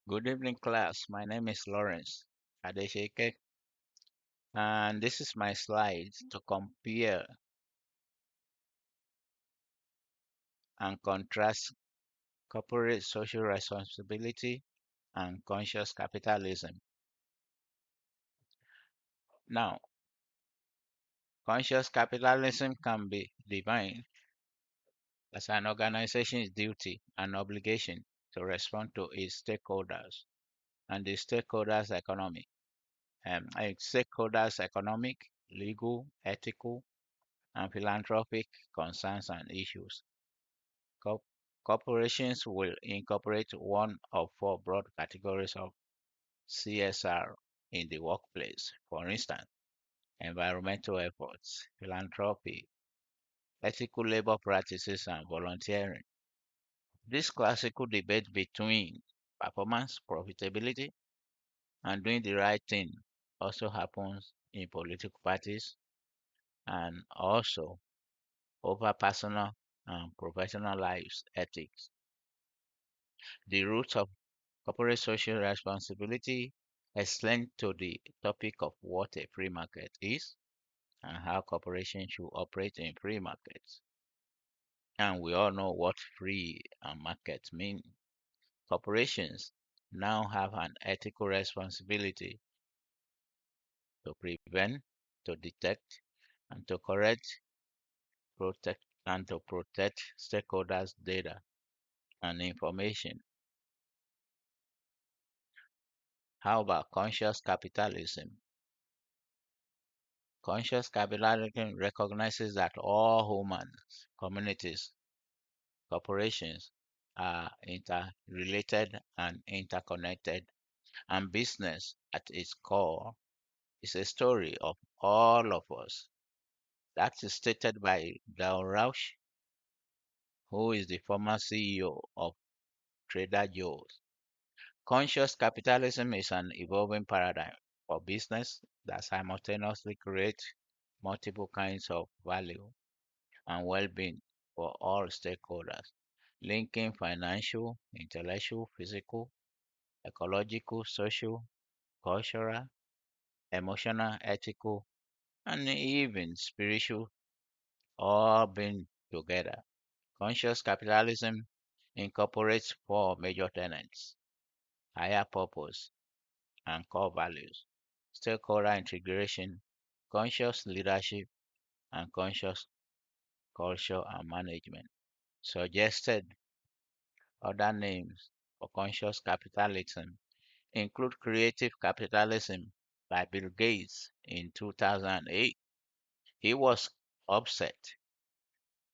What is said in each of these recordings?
Good evening, class. My name is Lawrence Adesheke, and this is my slide to compare and contrast corporate social responsibility and conscious capitalism. Now, conscious capitalism can be defined as an organization's duty and obligation to respond to its stakeholders and the stakeholders' economic, stakeholders' economic, legal, ethical, and philanthropic concerns and issues. Corp- Corporations will incorporate one of four broad categories of CSR in the workplace. For instance, environmental efforts, philanthropy, ethical labor practices, and volunteering. This classical debate between performance, profitability, and doing the right thing also happens in political parties and also over personal and professional lives ethics. The roots of corporate social responsibility extend to the topic of what a free market is and how corporations should operate in free markets. And we all know what free markets mean. Corporations now have an ethical responsibility to prevent, to detect, and to correct, protect, and to protect stakeholders' data and information. How about conscious capitalism? Conscious capitalism recognizes that all humans, communities, corporations are interrelated and interconnected, and business at its core is a story of all of us. That is stated by Dal Rausch, who is the former CEO of Trader Joe's. Conscious capitalism is an evolving paradigm for business that simultaneously creates multiple kinds of value and well-being for all stakeholders, linking financial, intellectual, physical, ecological, social, cultural, emotional, ethical, and even spiritual all being together. Conscious capitalism incorporates four major tenets: higher purpose and core values, stakeholder integration, conscious leadership, and conscious culture and management. Suggested other names for conscious capitalism include creative capitalism by Bill Gates in 2008. He was upset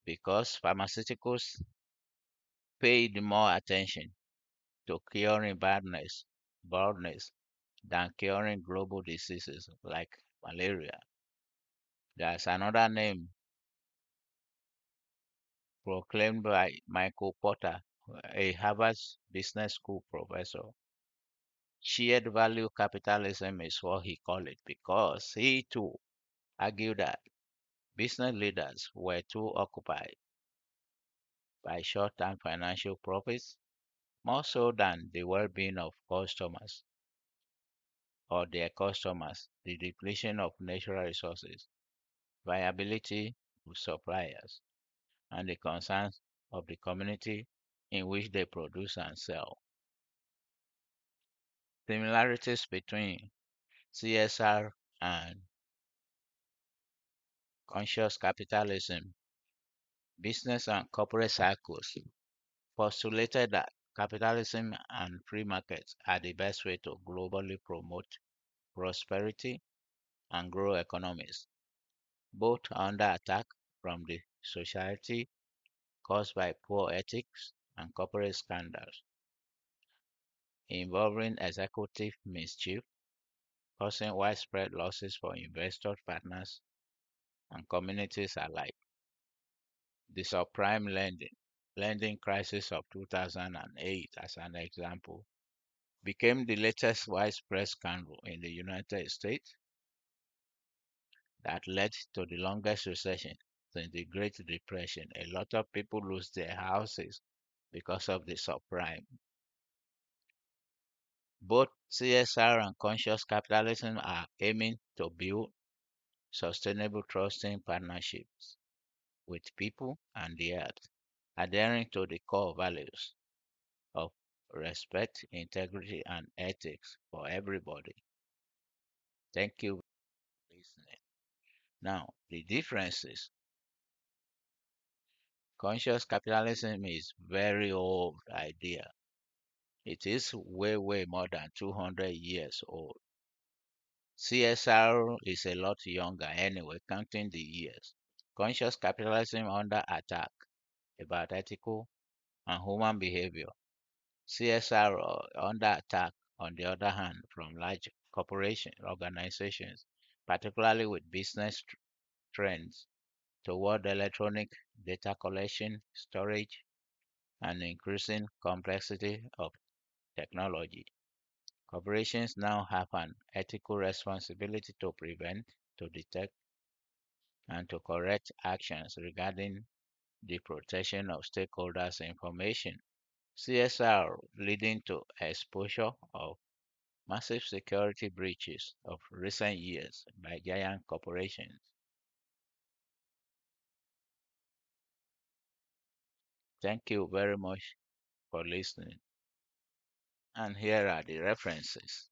because pharmaceuticals paid more attention to curing baldness than curing global diseases like malaria. There's another name proclaimed by Michael Porter, a Harvard Business School professor. Shared value capitalism is what he called it because he too argued that business leaders were too occupied by short-term financial profits more so than the well-being of customers or their customers, the depletion of natural resources, viability of suppliers, and the concerns of the community in which they produce and sell. Similarities between CSR and conscious capitalism. Business and corporate cycles postulated that capitalism and free markets are the best way to globally promote prosperity and grow economies, both under attack from the society caused by poor ethics and corporate scandals involving executive mischief, causing widespread losses for investors, partners, and communities alike. The subprime lending crisis of 2008, as an example, became the latest widespread scandal in the United States that led to the longest recession since the Great Depression. A lot of people lose their houses because of the subprime. Both CSR and conscious capitalism are aiming to build sustainable, trusting partnerships with people and the earth, adhering to the core values of respect, integrity, and ethics for everybody. Thank you for listening. Now, the differences. Conscious capitalism is very old idea. It is way more than 200 years old. CSR is a lot younger anyway, counting the years. Conscious capitalism under attack about ethical and human behavior. CSR under attack, on the other hand, from large corporation organizations, particularly with business trends toward electronic data collection, storage, and increasing complexity of technology. Corporations now have an ethical responsibility to prevent, to detect, and to correct actions regarding the protection of stakeholders' information. CSR leading to exposure of massive security breaches of recent years by giant corporations. Thank you very much for listening. And here are the references.